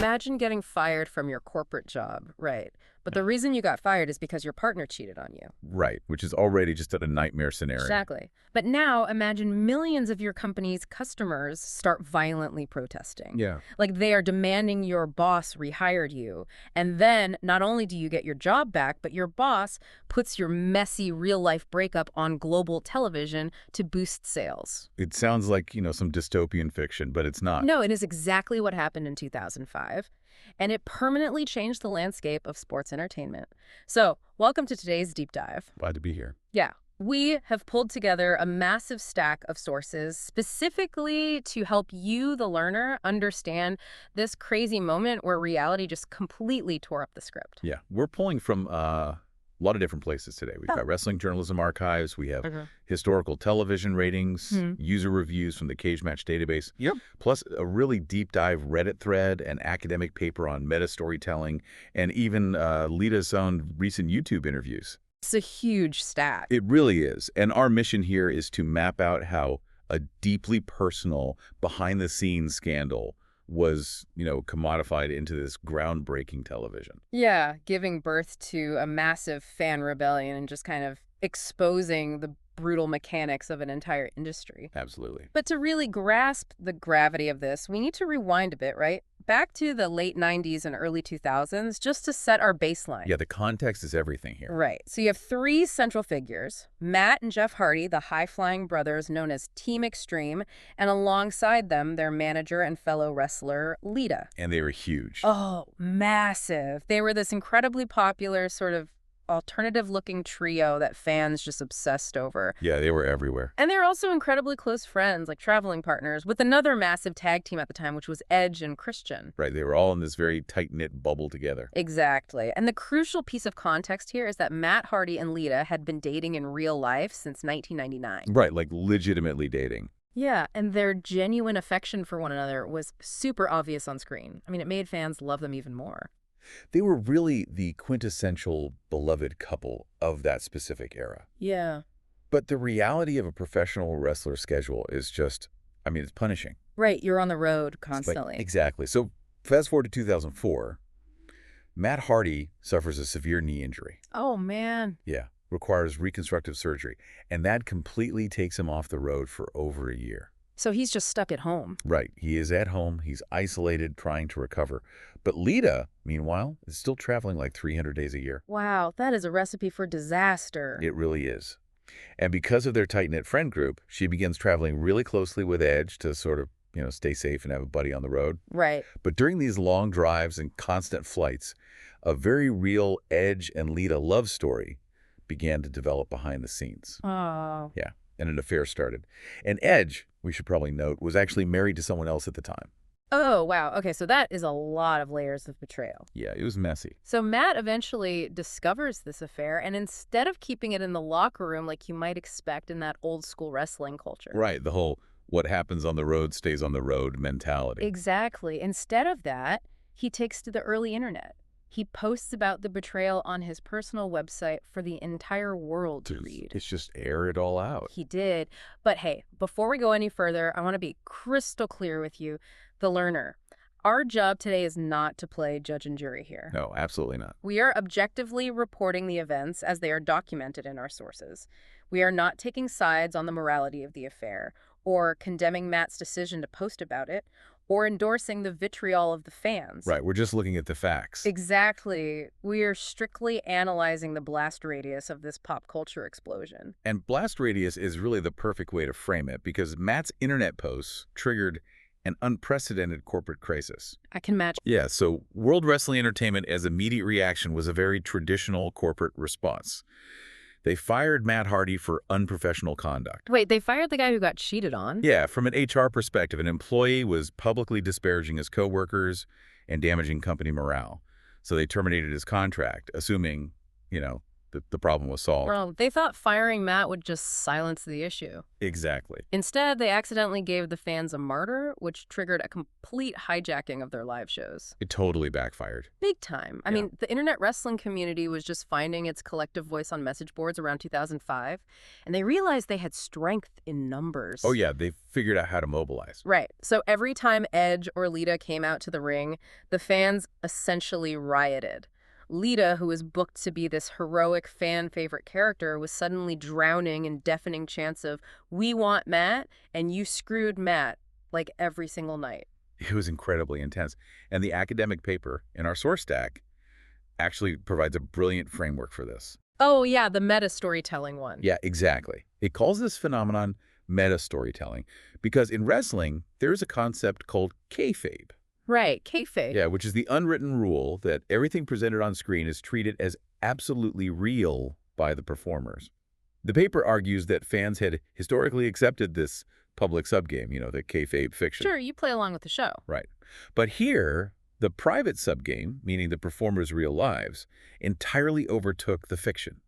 imagine getting fired from your corporate job, right? But the reason you got fired is because your partner cheated on you. Right, which is already just a nightmare scenario. Exactly. But now imagine millions of your company's customers start violently protesting. Yeah. Like they are demanding your boss rehired you. And then not only do you get your job back, but your boss puts your messy real-life breakup on global television to boost sales. It sounds like, some dystopian fiction, but it's not. No, it is exactly what happened in 2005. And it permanently changed the landscape of sports entertainment. So, welcome to today's deep dive. Glad to be here. Yeah. We have pulled together a massive stack of sources specifically to help you, the learner, understand this crazy moment where reality just completely tore up the script. Yeah, we're pulling from a lot of different places today. We've got wrestling journalism archives, we have historical television ratings, user reviews from the Cage Match database, plus a really deep dive Reddit thread, an academic paper on meta storytelling, and even Lita's own recent YouTube interviews. It's a huge stack. It really is. And our mission here is to map out how a deeply personal, behind-the-scenes scandal was, commodified into this groundbreaking television. Yeah, giving birth to a massive fan rebellion and just kind of exposing the brutal mechanics of an entire industry. Absolutely. But to really grasp the gravity of this, we need to rewind a bit, right? Back to the late 90s and early 2000s, just to set our baseline. Yeah, the context is everything here. Right. So you have three central figures, Matt and Jeff Hardy, the high-flying brothers known as Team Extreme, and alongside them, their manager and fellow wrestler, Lita. And they were huge. Oh, massive. They were this incredibly popular sort of alternative-looking trio that fans just obsessed over. Yeah, they were everywhere. And they're also incredibly close friends, like traveling partners, with another massive tag team at the time, which was Edge and Christian. Right, they were all in this very tight-knit bubble together. Exactly. And the crucial piece of context here is that Matt Hardy and Lita had been dating in real life since 1999. Right, like legitimately dating. Yeah, and their genuine affection for one another was super obvious on screen. I mean, it made fans love them even more. They were really the quintessential beloved couple of that specific era. Yeah. But the reality of a professional wrestler schedule is just, it's punishing. Right, you're on the road constantly. Exactly. So fast forward to 2004, Matt Hardy suffers a severe knee injury. Oh, man. Yeah, requires reconstructive surgery. And that completely takes him off the road for over a year. So he's just stuck at home. Right. He is at home. He's isolated, trying to recover. But Lita, meanwhile, is still traveling like 300 days a year. Wow, that is a recipe for disaster. It really is. And because of their tight-knit friend group, she begins traveling really closely with Edge to sort of, stay safe and have a buddy on the road. Right. But during these long drives and constant flights, a very real Edge and Lita love story began to develop behind the scenes. Oh. Yeah. And an affair started. And Edge, we should probably note, was actually married to someone else at the time. Oh, wow. Okay, so that is a lot of layers of betrayal. Yeah, it was messy. So Matt eventually discovers this affair, and instead of keeping it in the locker room like you might expect in that old school wrestling culture. Right, the whole what happens on the road stays on the road mentality. Exactly. Instead of that, he takes to the early internet. He posts about the betrayal on his personal website for the entire world to read. It's just air it all out. He did. But hey, before we go any further, I want to be crystal clear with you, the learner. Our job today is not to play judge and jury here. No, absolutely not. We are objectively reporting the events as they are documented in our sources. We are not taking sides on the morality of the affair, or condemning Matt's decision to post about it, or endorsing the vitriol of the fans. Right, we're just looking at the facts. Exactly. We are strictly analyzing the blast radius of this pop culture explosion. And blast radius is really the perfect way to frame it, because Matt's internet posts triggered an unprecedented corporate crisis. I can match. Yeah, so World Wrestling Entertainment as immediate reaction was a very traditional corporate response. They fired Matt Hardy for unprofessional conduct. Wait, they fired the guy who got cheated on? Yeah, from an HR perspective, an employee was publicly disparaging his coworkers and damaging company morale. So they terminated his contract, assuming, the the problem was solved. Well, they thought firing Matt would just silence the issue. Exactly. Instead, they accidentally gave the fans a martyr, which triggered a complete hijacking of their live shows. It totally backfired. Big time. I mean, the internet wrestling community was just finding its collective voice on message boards around 2005, and they realized they had strength in numbers. Oh, yeah, they figured out how to mobilize. Right. So every time Edge or Lita came out to the ring, the fans essentially rioted. Lita, who was booked to be this heroic fan-favorite character, was suddenly drowning in deafening chants of, "We want Matt," and "You screwed Matt," like every single night. It was incredibly intense. And the academic paper in our source stack actually provides a brilliant framework for this. Oh, yeah, the meta-storytelling one. Yeah, exactly. It calls this phenomenon meta-storytelling because in wrestling, there is a concept called kayfabe. Right, kayfabe. Yeah, which is the unwritten rule that everything presented on screen is treated as absolutely real by the performers. The paper argues that fans had historically accepted this public subgame, the kayfabe fiction. Sure, you play along with the show. Right. But here, the private subgame, meaning the performers' real lives, entirely overtook the fiction.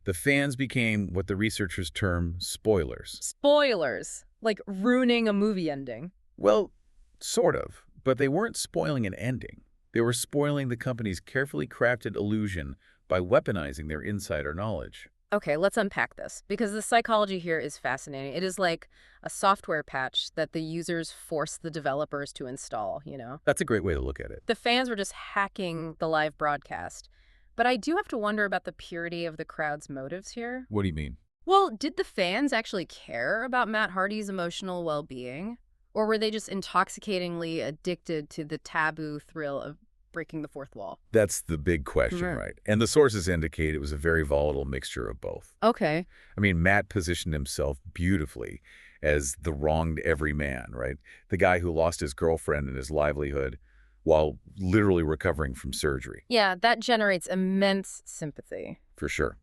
The fans became what the researchers term spoilers. Spoilers, like ruining a movie ending. Well, sort of. But they weren't spoiling an ending. They were spoiling the company's carefully crafted illusion by weaponizing their insider knowledge. Okay, let's unpack this, because the psychology here is fascinating. It is like a software patch that the users force the developers to install, That's a great way to look at it. The fans were just hacking the live broadcast. But I do have to wonder about the purity of the crowd's motives here. What do you mean? Well, did the fans actually care about Matt Hardy's emotional well-being? Or were they just intoxicatingly addicted to the taboo thrill of breaking the fourth wall? That's the big question, right? And the sources indicate it was a very volatile mixture of both. Okay. I mean, Matt positioned himself beautifully as the wronged everyman, right? The guy who lost his girlfriend and his livelihood while literally recovering from surgery. Yeah, that generates immense sympathy. For sure.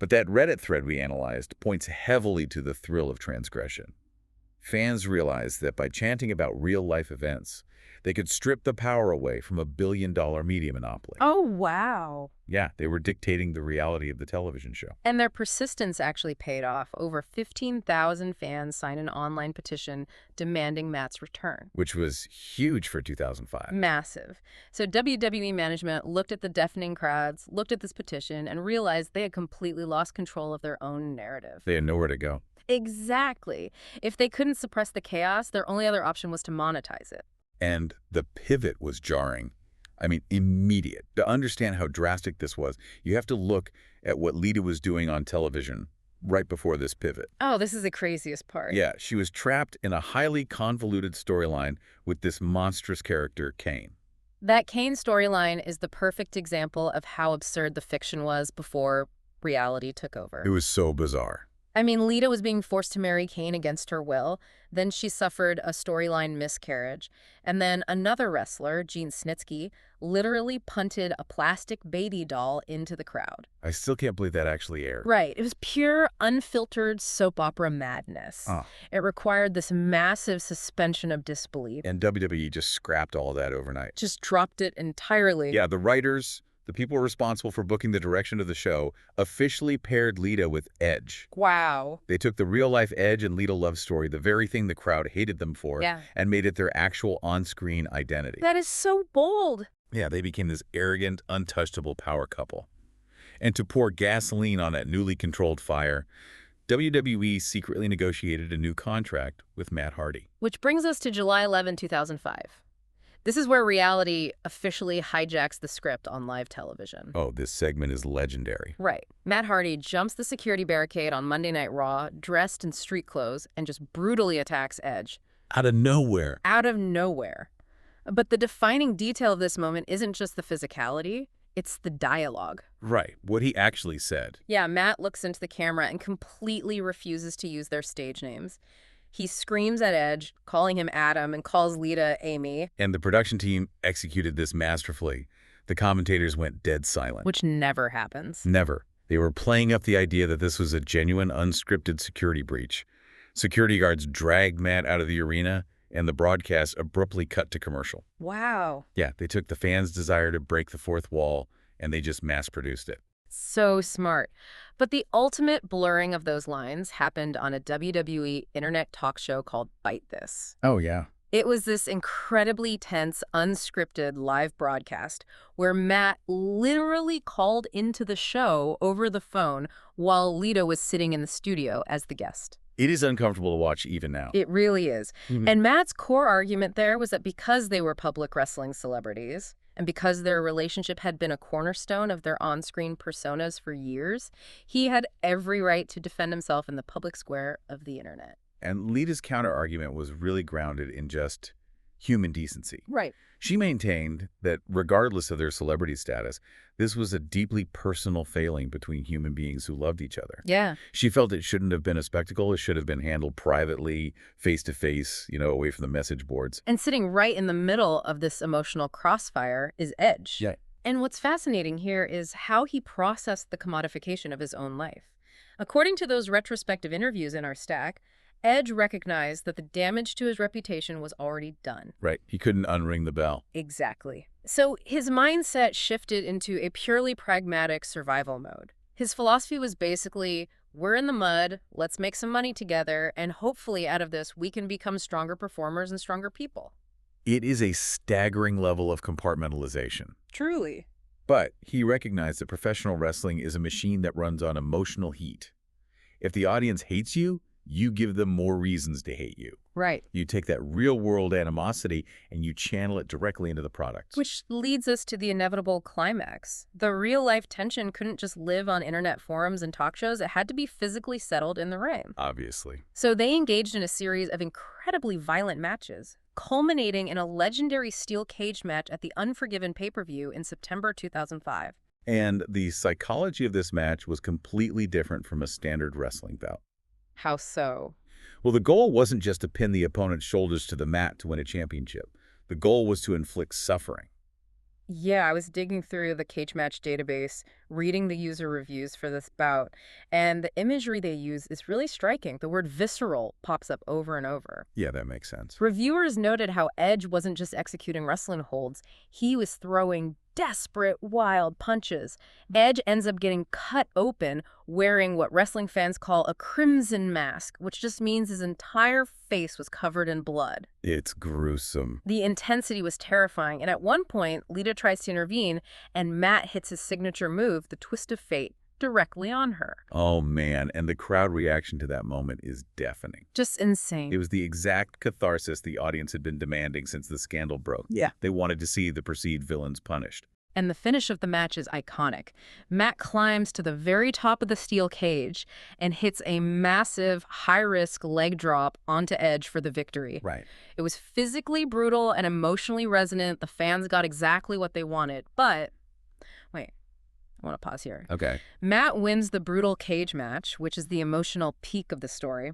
But that Reddit thread we analyzed points heavily to the thrill of transgression. Fans realized that by chanting about real-life events, they could strip the power away from a billion-dollar media monopoly. Oh, wow. Yeah, they were dictating the reality of the television show. And their persistence actually paid off. Over 15,000 fans signed an online petition demanding Matt's return. Which was huge for 2005. Massive. So WWE management looked at the deafening crowds, looked at this petition, and realized they had completely lost control of their own narrative. They had nowhere to go. Exactly. If they couldn't suppress the chaos, their only other option was to monetize it. And the pivot was jarring. I mean, immediate. To understand how drastic this was, you have to look at what Lita was doing on television right before this pivot. Oh, this is the craziest part. Yeah, she was trapped in a highly convoluted storyline with this monstrous character, Kane. That Kane storyline is the perfect example of how absurd the fiction was before reality took over. It was so bizarre. I mean, Lita was being forced to marry Kane against her will. Then she suffered a storyline miscarriage. And then another wrestler, Gene Snitsky, literally punted a plastic baby doll into the crowd. I still can't believe that actually aired. Right. It was pure, unfiltered soap opera madness. It required this massive suspension of disbelief. And WWE just scrapped all of that overnight. Just dropped it entirely. Yeah, the writers, the people responsible for booking the direction of the show, officially paired Lita with Edge. Wow. They took the real-life Edge and Lita love story, the very thing the crowd hated them for, and made it their actual on-screen identity. That is so bold. Yeah, they became this arrogant, untouchable power couple. And to pour gasoline on that newly controlled fire, WWE secretly negotiated a new contract with Matt Hardy. Which brings us to July 11, 2005. This is where reality officially hijacks the script on live television. Oh, this segment is legendary. Right. Matt Hardy jumps the security barricade on Monday Night Raw, dressed in street clothes, and just brutally attacks Edge. Out of nowhere. Out of nowhere. But the defining detail of this moment isn't just the physicality, it's the dialogue. Right, what he actually said. Yeah, Matt looks into the camera and completely refuses to use their stage names. He screams at Edge, calling him Adam, and calls Lita Amy. And the production team executed this masterfully. The commentators went dead silent. Which never happens. Never. They were playing up the idea that this was a genuine, unscripted security breach. Security guards dragged Matt out of the arena, and the broadcast abruptly cut to commercial. Wow. Yeah, they took the fans' desire to break the fourth wall, and they just mass-produced it. So smart. But the ultimate blurring of those lines happened on a WWE internet talk show called Bite This. Oh, yeah. It was this incredibly tense, unscripted live broadcast where Matt literally called into the show over the phone while Lita was sitting in the studio as the guest. It is uncomfortable to watch even now. It really is. And Matt's core argument there was that because they were public wrestling celebrities and because their relationship had been a cornerstone of their on-screen personas for years, he had every right to defend himself in the public square of the internet. And Lita's counter-argument was really grounded in just human decency. Right. She maintained that regardless of their celebrity status, this was a deeply personal failing between human beings who loved each other. Yeah. She felt it shouldn't have been a spectacle. It should have been handled privately, face-to-face, away from the message boards. And sitting right in the middle of this emotional crossfire is Edge. Yeah. And what's fascinating here is how he processed the commodification of his own life. According to those retrospective interviews in our stack, Edge recognized that the damage to his reputation was already done. Right. He couldn't unring the bell. Exactly. So his mindset shifted into a purely pragmatic survival mode. His philosophy was basically, we're in the mud, let's make some money together, and hopefully out of this we can become stronger performers and stronger people. It is a staggering level of compartmentalization. Truly. But he recognized that professional wrestling is a machine that runs on emotional heat. If the audience hates you, you give them more reasons to hate you. Right. You take that real-world animosity and you channel it directly into the product. Which leads us to the inevitable climax. The real-life tension couldn't just live on internet forums and talk shows. It had to be physically settled in the ring. Obviously. So they engaged in a series of incredibly violent matches, culminating in a legendary steel cage match at the Unforgiven pay-per-view in September 2005. And the psychology of this match was completely different from a standard wrestling bout. How so? Well, the goal wasn't just to pin the opponent's shoulders to the mat to win a championship. The goal was to inflict suffering. Yeah, I was digging through the cage match database, reading the user reviews for this bout, and the imagery they use is really striking. The word visceral pops up over and over. Yeah, that makes sense. Reviewers noted how Edge wasn't just executing wrestling holds, he was throwing desperate, wild punches. Edge ends up getting cut open wearing what wrestling fans call a crimson mask, which just means his entire face was covered in blood. It's gruesome. The intensity was terrifying, and at one point, Lita tries to intervene, and Matt hits his signature move, the Twist of Fate, directly on her. Oh, man, and the crowd reaction to that moment is deafening. Just insane. It was the exact catharsis the audience had been demanding since the scandal broke. Yeah. They wanted to see the perceived villains punished. And the finish of the match is iconic. Matt climbs to the very top of the steel cage and hits a massive, high-risk leg drop onto Edge for the victory. Right. It was physically brutal and emotionally resonant. The fans got exactly what they wanted. But, wait, I want to pause here. Okay. Matt wins the brutal cage match, which is the emotional peak of the story.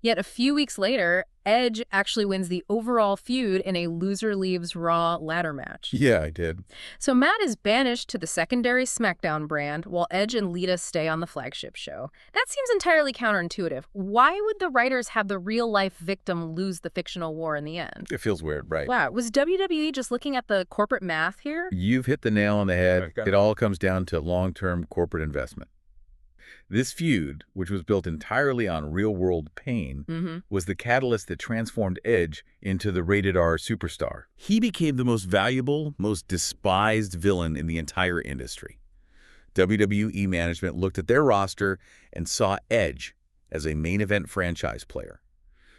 Yet a few weeks later, Edge actually wins the overall feud in a loser leaves Raw ladder match. Yeah, I did. So Matt is banished to the secondary SmackDown brand while Edge and Lita stay on the flagship show. That seems entirely counterintuitive. Why would the writers have the real-life victim lose the fictional war in the end? It feels weird, right? Wow, was WWE just looking at the corporate math here? You've hit the nail on the head. It all comes down to long-term corporate investment. This feud, which was built entirely on real-world pain, was the catalyst that transformed Edge into the rated-R superstar. He became the most valuable, most despised villain in the entire industry. WWE management looked at their roster and saw Edge as a main event franchise player,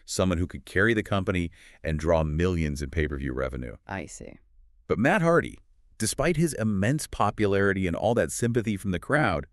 someone who could carry the company and draw millions in pay-per-view revenue. I see. But Matt Hardy, despite his immense popularity and all that sympathy from the crowd,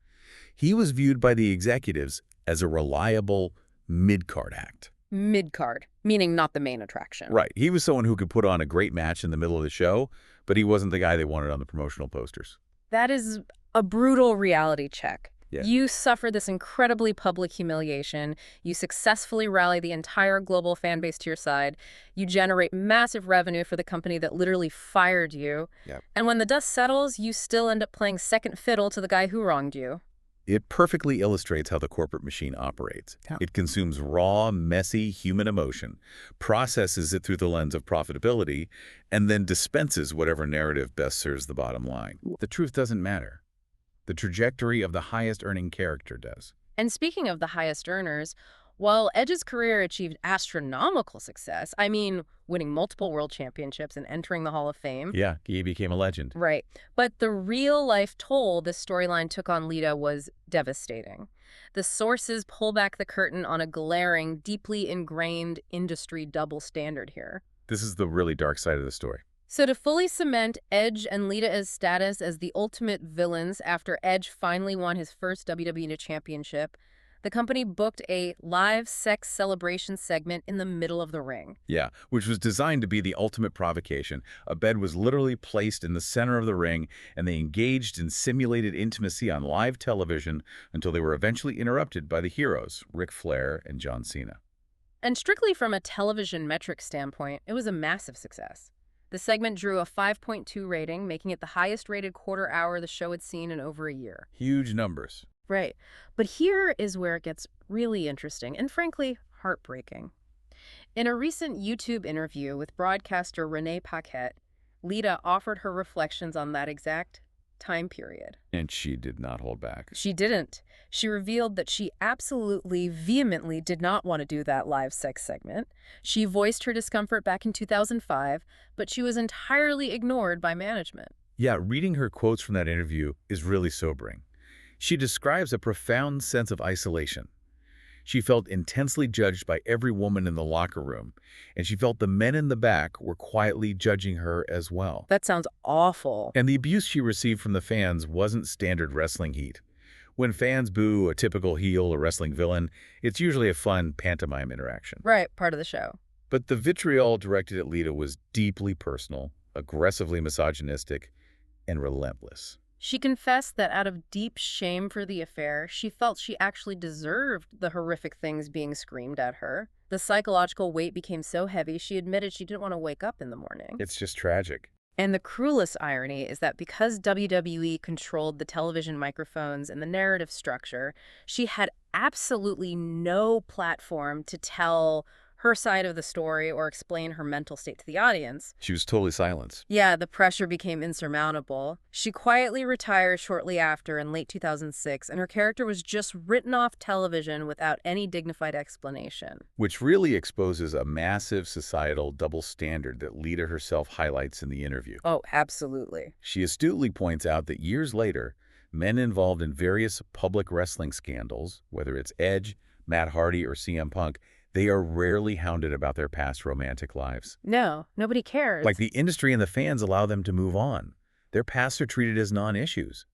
he was viewed by the executives as a reliable mid-card act. Mid-card, meaning not the main attraction. Right. He was someone who could put on a great match in the middle of the show, but he wasn't the guy they wanted on the promotional posters. That is a brutal reality check. Yeah. You suffer this incredibly public humiliation. You successfully rally the entire global fan base to your side. You generate massive revenue for the company that literally fired you. Yep. And when the dust settles, you still end up playing second fiddle to the guy who wronged you. It perfectly illustrates how the corporate machine operates. Yeah. It consumes raw, messy human emotion, processes it through the lens of profitability, and then dispenses whatever narrative best serves the bottom line. The truth doesn't matter. The trajectory of the highest-earning character does. And speaking of the highest earners, while Edge's career achieved astronomical success, I mean, winning multiple world championships and entering the Hall of Fame. Yeah, he became a legend. Right. But the real-life toll this storyline took on Lita was devastating. The sources pull back the curtain on a glaring, deeply ingrained industry double standard here. This is the really dark side of the story. So to fully cement Edge and Lita's status as the ultimate villains after Edge finally won his first WWE Championship, the company booked a live sex celebration segment in the middle of the ring. Yeah, which was designed to be the ultimate provocation. A bed was literally placed in the center of the ring, and they engaged in simulated intimacy on live television until they were eventually interrupted by the heroes, Ric Flair and John Cena. And strictly from a television metric standpoint, it was a massive success. The segment drew a 5.2 rating, making it the highest-rated quarter hour the show had seen in over a year. Huge numbers. Right. But here is where it gets really interesting and, frankly, heartbreaking. In a recent YouTube interview with broadcaster Renee Paquette, Lita offered her reflections on that exact time period. And she did not hold back. She didn't. She revealed that she absolutely, vehemently did not want to do that live sex segment. She voiced her discomfort back in 2005, but she was entirely ignored by management. Yeah, reading her quotes from that interview is really sobering. She describes a profound sense of isolation. She felt intensely judged by every woman in the locker room, and she felt the men in the back were quietly judging her as well. That sounds awful. And the abuse she received from the fans wasn't standard wrestling heat. When fans boo a typical heel or wrestling villain, it's usually a fun pantomime interaction. Right, part of the show. But the vitriol directed at Lita was deeply personal, aggressively misogynistic, and relentless. She confessed that out of deep shame for the affair, she felt she actually deserved the horrific things being screamed at her. The psychological weight became so heavy, she admitted she didn't want to wake up in the morning. It's just tragic. And the cruelest irony is that because WWE controlled the television microphones and the narrative structure, she had absolutely no platform to tell her side of the story or explain her mental state to the audience. She was totally silenced. Yeah, the pressure became insurmountable. She quietly retired shortly after in late 2006, and her character was just written off television without any dignified explanation. Which really exposes a massive societal double standard that Lita herself highlights in the interview. Oh, absolutely. She astutely points out that years later, men involved in various public wrestling scandals, whether it's Edge, Matt Hardy, or CM Punk, they are rarely hounded about their past romantic lives. No, nobody cares. Like the industry and the fans allow them to move on. Their pasts are treated as non-issues.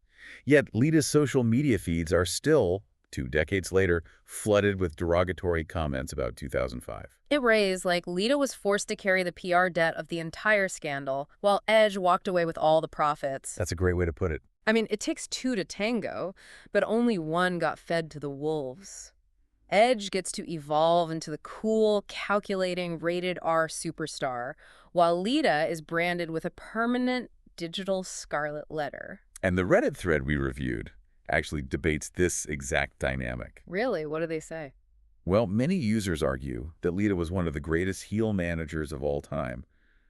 Yet Lita's social media feeds are still, 2 decades later, flooded with derogatory comments about 2005. It raised like Lita was forced to carry the PR debt of the entire scandal, while Edge walked away with all the profits. That's a great way to put it. I mean, it takes two to tango, but only one got fed to the wolves. Edge gets to evolve into the cool, calculating, rated R superstar, while Lita is branded with a permanent digital scarlet letter. And the Reddit thread we reviewed actually debates this exact dynamic. Really? What do they say? Well, many users argue that Lita was one of the greatest heel managers of all time,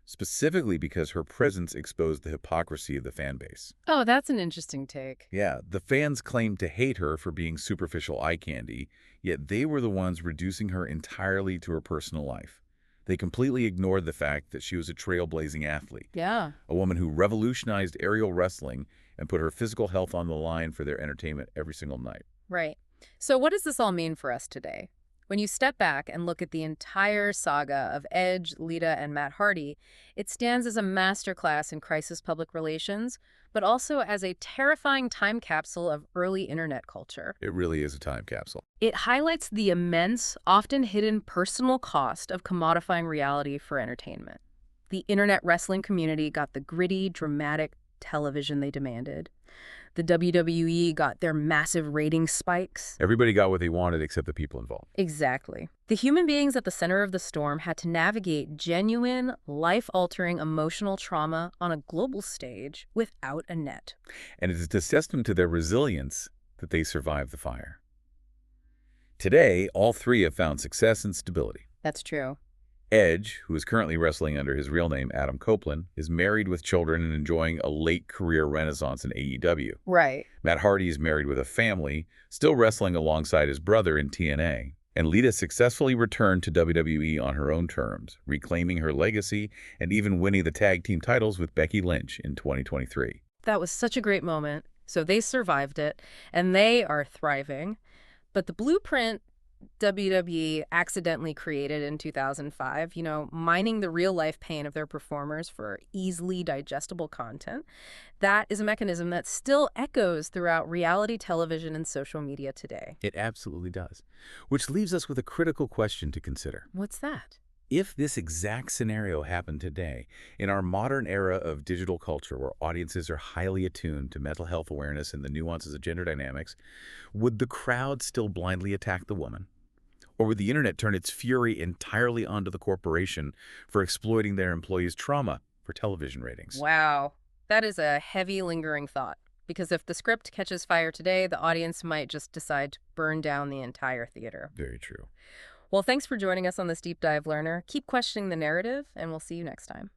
specifically because her presence exposed the hypocrisy of the fan base. Oh, that's an interesting take. Yeah, the fans claimed to hate her for being superficial eye candy, yet they were the ones reducing her entirely to her personal life. They completely ignored the fact that she was a trailblazing athlete. Yeah. A woman who revolutionized aerial wrestling and put her physical health on the line for their entertainment every single night. Right. So what does this all mean for us today? When you step back and look at the entire saga of Edge, Lita, and Matt Hardy, it stands as a masterclass in crisis public relations, but also as a terrifying time capsule of early internet culture. It really is a time capsule. It highlights the immense, often hidden personal cost of commodifying reality for entertainment. The internet wrestling community got the gritty, dramatic television they demanded. The WWE got their massive rating spikes. Everybody got what they wanted except the people involved. Exactly. The human beings at the center of the storm had to navigate genuine, life-altering emotional trauma on a global stage without a net. And it is a testament to their resilience that they survived the fire. Today, all three have found success and stability. That's true. Edge, who is currently wrestling under his real name, Adam Copeland, is married with children and enjoying a late career renaissance in AEW. Right. Matt Hardy is married with a family, still wrestling alongside his brother in TNA. And Lita successfully returned to WWE on her own terms, reclaiming her legacy and even winning the tag team titles with Becky Lynch in 2023. That was such a great moment. So they survived it, and they are thriving. But the blueprint WWE accidentally created in 2005, mining the real-life pain of their performers for easily digestible content, that is a mechanism that still echoes throughout reality television and social media today. It absolutely does. Which leaves us with a critical question to consider. What's that? If this exact scenario happened today, in our modern era of digital culture where audiences are highly attuned to mental health awareness and the nuances of gender dynamics, would the crowd still blindly attack the woman? Or would the internet turn its fury entirely onto the corporation for exploiting their employees' trauma for television ratings? Wow, that is a heavy, lingering thought. Because if the script catches fire today, the audience might just decide to burn down the entire theater. Very true. Well, thanks for joining us on this deep dive, learner. Keep questioning the narrative, and we'll see you next time.